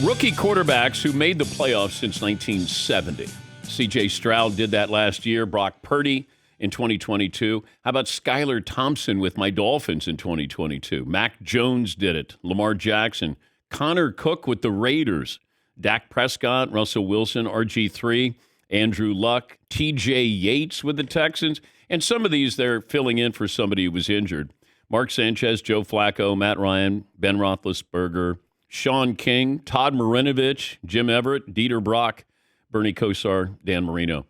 Rookie quarterbacks who made the playoffs since 1970. C.J. Stroud did that last year. Brock Purdy in 2022. How about Skylar Thompson with my Dolphins in 2022? Mac Jones did it. Lamar Jackson. Connor Cook with the Raiders. Dak Prescott, Russell Wilson, RG3, Andrew Luck, T.J. Yates with the Texans. And some of these, they're filling in for somebody who was injured. Mark Sanchez, Joe Flacco, Matt Ryan, Ben Roethlisberger, Sean King, Todd Marinovich, Jim Everett, Dieter Brock, Bernie Kosar, Dan Marino.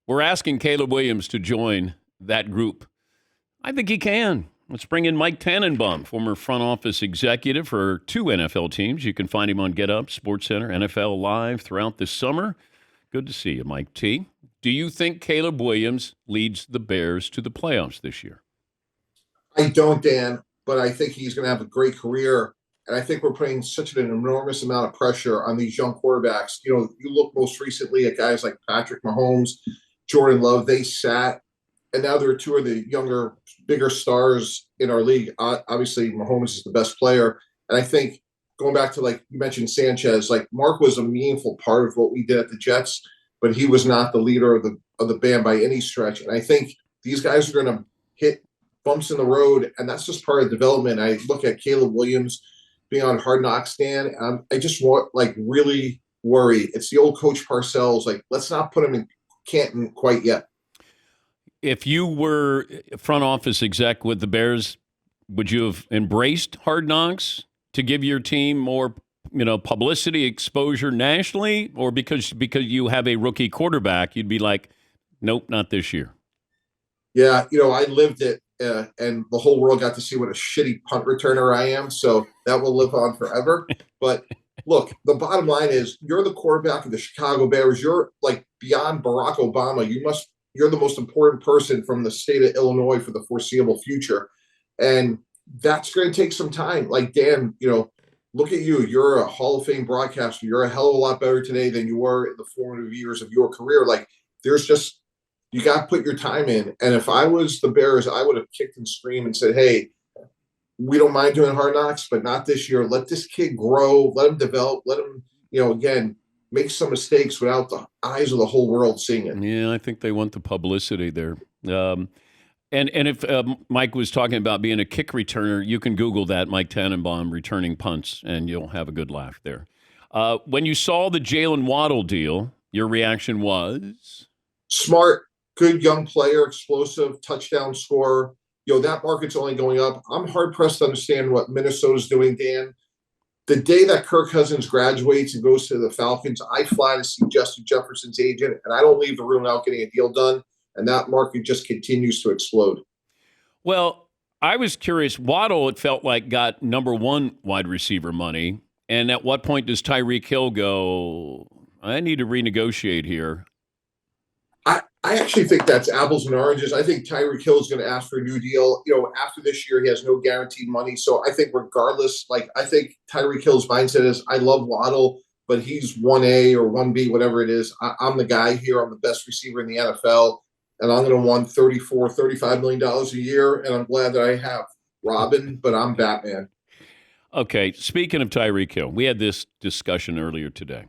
We're asking Caleb Williams to join that group. I think he can. Let's bring in Mike Tannenbaum, former front office executive for 2 NFL teams. You can find him on Get Up, SportsCenter, NFL Live throughout the summer. Good to see you, Mike T. Do you think Caleb Williams leads the Bears to the playoffs this year? I don't, Dan, but I think he's going to have a great career. And I think we're putting such an enormous amount of pressure on these young quarterbacks. You know, you look most recently at guys like Patrick Mahomes, Jordan Love. They sat, and now they're 2 of the younger, bigger stars in our league. Obviously, Mahomes is the best player. And I think going back to, like you mentioned, Sanchez, like Mark was a meaningful part of what we did at the Jets, but he was not the leader of the band by any stretch. And I think these guys are going to hit bumps in the road, and that's just part of development. I look at Caleb Williams being on Hard Knocks, Dan. I just really worry. It's the old Coach Parcells. Like, let's not put him in Canton quite yet. If you were front office exec with the Bears, would you have embraced Hard Knocks to give your team more, publicity, exposure nationally, or because you have a rookie quarterback, you'd be like, nope, not this year? Yeah, I lived it. And the whole world got to see what a shitty punt returner I am. So that will live on forever. But look, the bottom line is you're the quarterback of the Chicago Bears. You're like beyond Barack Obama. You're the most important person from the state of Illinois for the foreseeable future. And that's going to take some time. Like, Dan, look at you. You're a Hall of Fame broadcaster. You're a hell of a lot better today than you were in the formative years of your career. Like, you got to put your time in. And if I was the Bears, I would have kicked and screamed and said, hey, we don't mind doing Hard Knocks, but not this year. Let this kid grow. Let him develop. Let him, again, make some mistakes without the eyes of the whole world seeing it. Yeah, I think they want the publicity there. And if Mike was talking about being a kick returner, you can Google that, Mike Tannenbaum returning punts, and you'll have a good laugh there. When you saw the Jalen Waddle deal, your reaction was? Smart. Good young player, explosive, touchdown scorer. That market's only going up. I'm hard-pressed to understand what Minnesota's doing, Dan. The day that Kirk Cousins graduates and goes to the Falcons, I fly to see Justin Jefferson's agent, and I don't leave the room without getting a deal done, and that market just continues to explode. Well, I was curious. Waddle, it felt like, got number 1 wide receiver money, and at what point does Tyreek Hill go, I need to renegotiate here? I actually think that's apples and oranges. I think Tyreek Hill is going to ask for a new deal. After this year, he has no guaranteed money. So I think regardless, I think Tyreek Hill's mindset is, I love Waddle, but he's 1A or 1B, whatever it is. I'm the guy here. I'm the best receiver in the NFL, and I'm going to want $35 million a year. And I'm glad that I have Robin, but I'm Batman. Okay, speaking of Tyreek Hill, we had this discussion earlier today.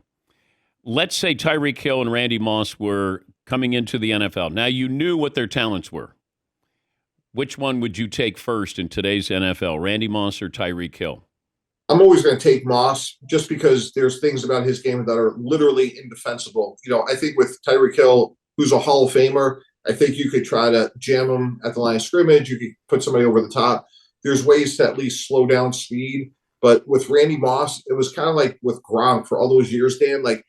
Let's say Tyreek Hill and Randy Moss were coming into the NFL. Now, you knew what their talents were. Which one would you take first in today's NFL, Randy Moss or Tyreek Hill? I'm always going to take Moss just because there's things about his game that are literally indefensible. I think with Tyreek Hill, who's a Hall of Famer, I think you could try to jam him at the line of scrimmage. You could put somebody over the top. There's ways to at least slow down speed. But with Randy Moss, it was kind of like with Gronk for all those years, Dan, like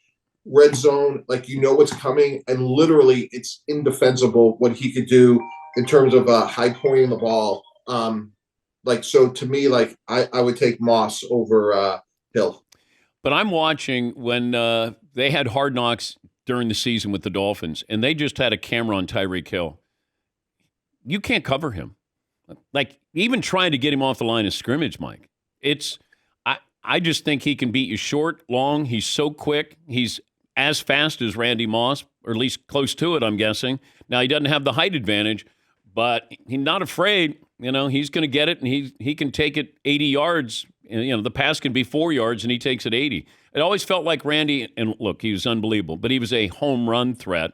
red zone, like what's coming, and literally it's indefensible what he could do in terms of high pointing the ball. So to me, I would take Moss over Hill. But I'm watching when they had Hard Knocks during the season with the Dolphins, and they just had a camera on Tyreek Hill. You can't cover him. Like, even trying to get him off the line of scrimmage, Mike, I just think he can beat you short, long. He's so quick. He's as fast as Randy Moss, or at least close to it, I'm guessing. Now, he doesn't have the height advantage, but he's not afraid. He's going to get it, and he can take it 80 yards And, the pass can be 4 yards, and he takes it 80. It always felt like Randy, and look, he was unbelievable, but he was a home run threat.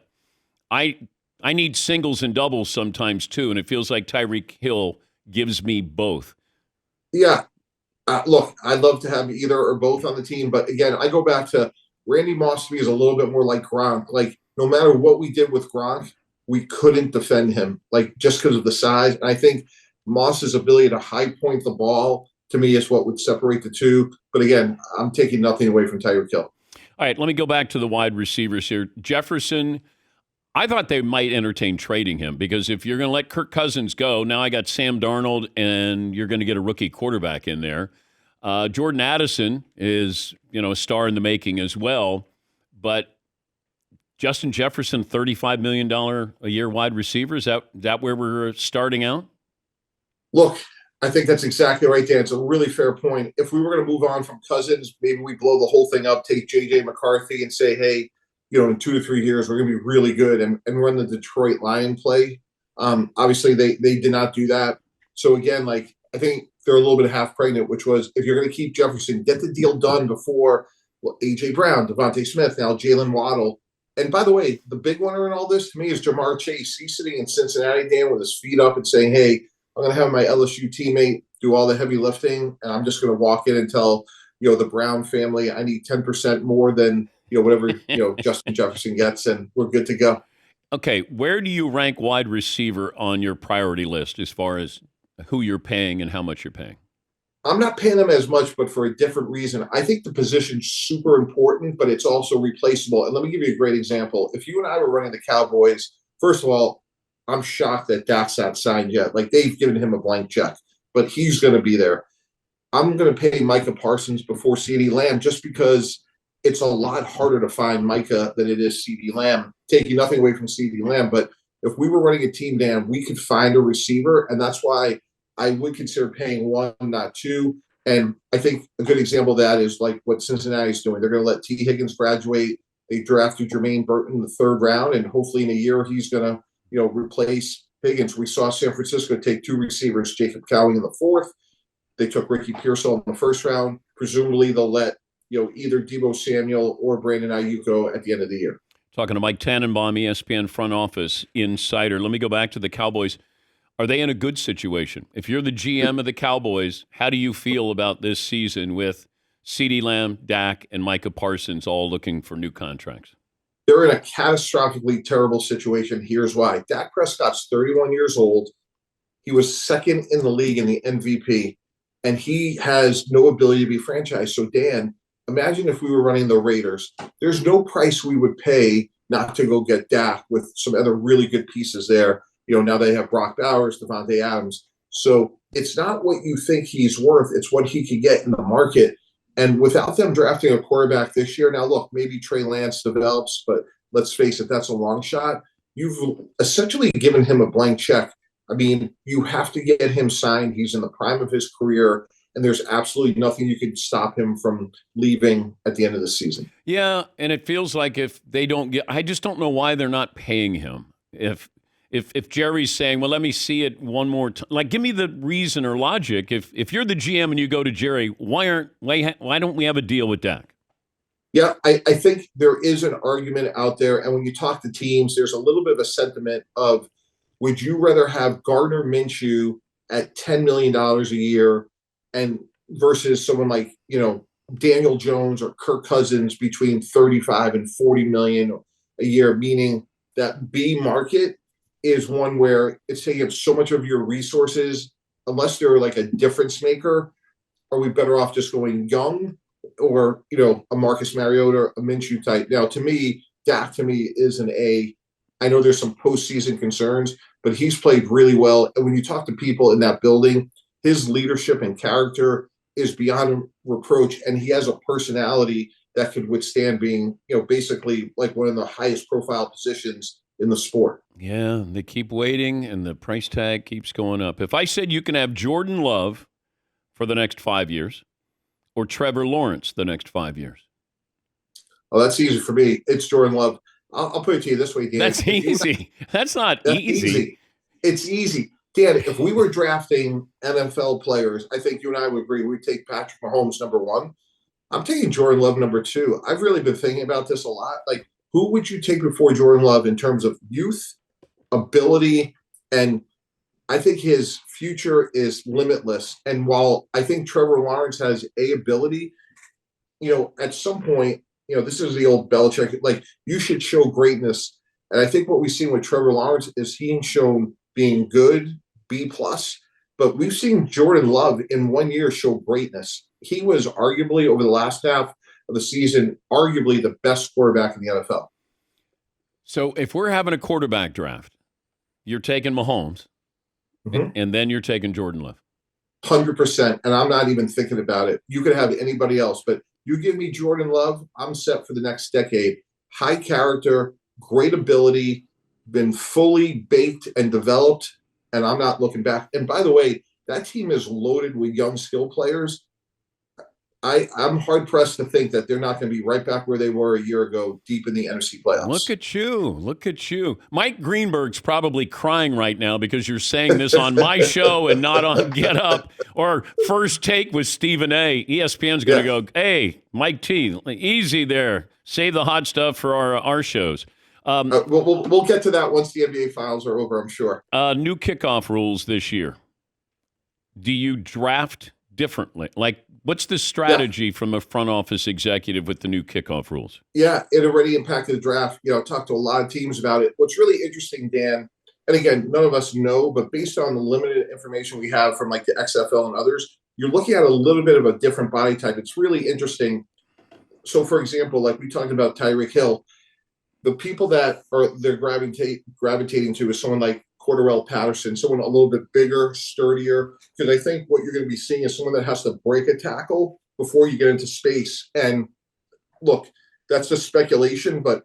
I need singles and doubles sometimes, too, and it feels like Tyreek Hill gives me both. Yeah. Look, I'd love to have either or both on the team, but again, I go back to Randy Moss to me is a little bit more like Gronk. Like, no matter what we did with Gronk, we couldn't defend him, like, just because of the size. And I think Moss's ability to high point the ball, to me, is what would separate the two. But again, I'm taking nothing away from Tyreek Hill. All right, let me go back to the wide receivers here. Jefferson, I thought they might entertain trading him because if you're going to let Kirk Cousins go, now I got Sam Darnold, and you're going to get a rookie quarterback in there. Jordan Addison is, a star in the making as well. But Justin Jefferson, $35 million a year wide receiver, is that where we're starting out? Look, I think that's exactly right, Dan. It's a really fair point. If we were going to move on from Cousins, maybe we blow the whole thing up, take J.J. McCarthy and say, hey, in 2 to 3 years, we're going to be really good and run the Detroit Lion play. Obviously, they did not do that. So, again, I think they're a little bit half pregnant, which was if you're going to keep Jefferson, get the deal done before A.J. Brown, Devontae Smith, now Jalen Waddle. And by the way, the big winner in all this to me is Jamar Chase. He's sitting in Cincinnati, Dan, with his feet up and saying, hey, I'm going to have my LSU teammate do all the heavy lifting, and I'm just going to walk in and tell, the Brown family I need 10% more than, whatever, Justin Jefferson gets, and we're good to go. Okay, where do you rank wide receiver on your priority list as far as who you're paying and how much you're paying? I'm not paying them as much, but for a different reason. I think the position's super important, but it's also replaceable. And let me give you a great example. If you and I were running the Cowboys, first of all, I'm shocked that Dak's not signed yet. Like, they've given him a blank check, but he's going to be there. I'm going to pay Micah Parsons before CeeDee Lamb just because it's a lot harder to find Micah than it is CeeDee Lamb. Taking nothing away from CeeDee Lamb, but if we were running a team, Dan, we could find a receiver, and that's why I would consider paying one, not two. And I think a good example of that is like what Cincinnati's doing. They're going to let T. Higgins graduate. They drafted Jermaine Burton in the 3rd round, and hopefully in a year he's going to, replace Higgins. We saw San Francisco take 2 receivers, Jacob Cowing in the 4th. They took Ricky Pearsall in the 1st round. Presumably they'll let, either Deebo Samuel or Brandon Ayuk go at the end of the year. Talking to Mike Tannenbaum, ESPN front office insider. Let me go back to the Cowboys. Are they in a good situation? If you're the GM of the Cowboys, how do you feel about this season with CeeDee Lamb, Dak, and Micah Parsons all looking for new contracts? They're in a catastrophically terrible situation. Here's why. Dak Prescott's 31 years old. He was 2nd in the league in the MVP, and he has no ability to be franchised. So, Dan, imagine if we were running the Raiders. There's no price we would pay not to go get Dak with some other really good pieces there. Now they have Brock Bowers, Devontae Adams. So it's not what you think he's worth. It's what he could get in the market. And without them drafting a quarterback this year, now look, maybe Trey Lance develops, but let's face it, that's a long shot. You've essentially given him a blank check. I mean, you have to get him signed. He's in the prime of his career, and there's absolutely nothing you can stop him from leaving at the end of the season. Yeah, and it feels like if they don't get – I just don't know why they're not paying him. If Jerry's saying, well, let me see it one more time, like, give me the reason or logic. If you're the GM and you go to Jerry, why don't we have a deal with Dak? Yeah, I think there is an argument out there. And when you talk to teams, there's a little bit of a sentiment of, would you rather have Gardner Minshew at $10 million a year and versus someone like, Daniel Jones or Kirk Cousins between 35 and 40 million a year, meaning that B market is one where it's taking up so much of your resources, unless they're like a difference maker. Are we better off just going young or, a Marcus Mariota, a Minshew type? Now, to me, Dak is an A. I know there's some postseason concerns, but he's played really well. And when you talk to people in that building, his leadership and character is beyond reproach. And he has a personality that could withstand being, basically like one of the highest profile positions in the sport. Yeah, they keep waiting, and the price tag keeps going up. If I said you can have Jordan Love for the next 5 years or Trevor Lawrence the next 5 years. Oh, that's easy for me. It's Jordan Love. I'll put it to you this way, Dan. That's easy. That's not easy. It's easy. Dan, if we were drafting NFL players, I think you and I would agree we'd take Patrick Mahomes number one. I'm taking Jordan Love number two. I've really been thinking about this a lot. Like, who would you take before Jordan Love in terms of youth, ability, and I think his future is limitless. And while I think Trevor Lawrence has ability, at some point, this is the old Belichick, like you should show greatness. And I think what we've seen with Trevor Lawrence is he's shown being good, B plus, but we've seen Jordan Love in 1 year show greatness. He was arguably over the last half of the season, arguably the best quarterback in the NFL. So if we're having a quarterback draft, you're taking Mahomes, and then you're taking Jordan Love. 100%. And I'm not even thinking about it. You could have anybody else, but you give me Jordan Love, I'm set for the next decade. High character, great ability, been fully baked and developed, and I'm not looking back. And by the way, that team is loaded with young skill players. I'm hard-pressed to think that they're not going to be right back where they were a year ago, deep in the NFC playoffs. Look at you. Look at you. Mike Greenberg's probably crying right now because you're saying this on my show and not on Get Up or First Take with Stephen A. ESPN's going to go, hey, Mike T, easy there. Save the hot stuff for our shows. We'll get to that once the NBA finals are over, I'm sure. New kickoff rules this year. Do you draft differently? Like, what's the strategy from a front office executive with the new kickoff rules? Yeah, it already impacted the draft. Talked to a lot of teams about it. What's really interesting, Dan, and again, none of us know, but based on the limited information we have from like the XFL and others, you're looking at a little bit of a different body type. It's really interesting. So, for example, like we talked about Tyreek Hill, the people that they're gravitating to is someone like Cordarrelle Patterson, someone a little bit bigger, sturdier, because I think what you're going to be seeing is someone that has to break a tackle before you get into space. And look, that's just speculation, and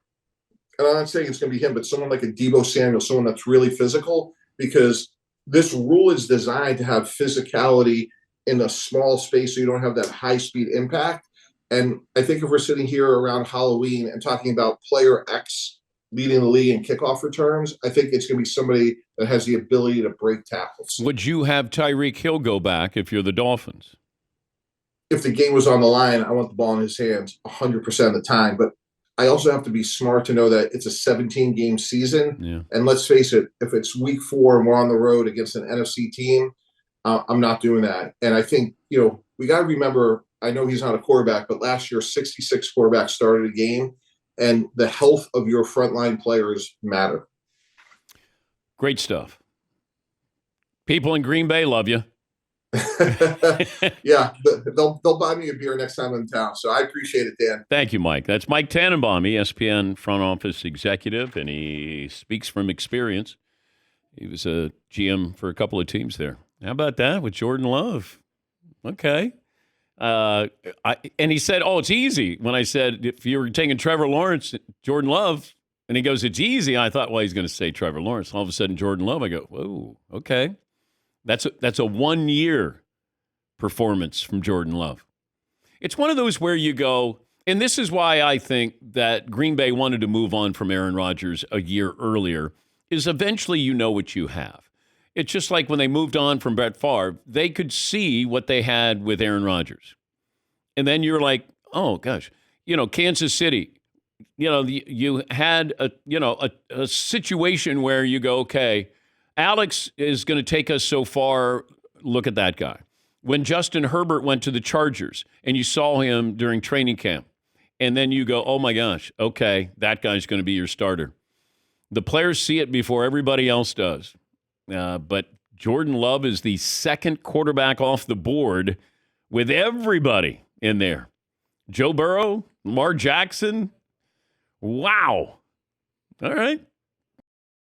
I'm not saying it's going to be him, but someone like a Deebo Samuel, someone that's really physical, because this rule is designed to have physicality in a small space so you don't have that high-speed impact. And I think if we're sitting here around Halloween and talking about player X leading the league in kickoff returns, I think it's going to be somebody that has the ability to break tackles. Would you have Tyreek Hill go back if you're the Dolphins? If the game was on the line, I want the ball in his hands 100% of the time. But I also have to be smart to know that it's a 17-game season. Yeah. And let's face it, if it's week 4 and we're on the road against an NFC team, I'm not doing that. And I think, we got to remember, I know he's not a quarterback, but last year 66 quarterbacks started a game. And the health of your frontline players matter. Great stuff. People in Green Bay love you. Yeah, they'll buy me a beer next time I'm in town. So I appreciate it, Dan. Thank you, Mike. That's Mike Tannenbaum, ESPN front office executive, and he speaks from experience. He was a GM for a couple of teams there. How about that with Jordan Love? Okay. And he said, it's easy. When I said, if you were taking Trevor Lawrence, Jordan Love, and he goes, it's easy. I thought, well, he's going to say Trevor Lawrence. All of a sudden, Jordan Love, I go, whoa, okay. That's a 1 year performance from Jordan Love. It's one of those where you go, and this is why I think that Green Bay wanted to move on from Aaron Rodgers a year earlier, is eventually you know what you have. It's just like when they moved on from Brett Favre, they could see what they had with Aaron Rodgers. And then you're like, oh, gosh, Kansas City, you had a situation where you go, okay, Alex is going to take us so far. Look at that guy. When Justin Herbert went to the Chargers and you saw him during training camp, and then you go, oh, my gosh, okay, that guy's going to be your starter. The players see it before everybody else does. But Jordan Love is the second quarterback off the board with everybody in there. Joe Burrow, Lamar Jackson. Wow. All right.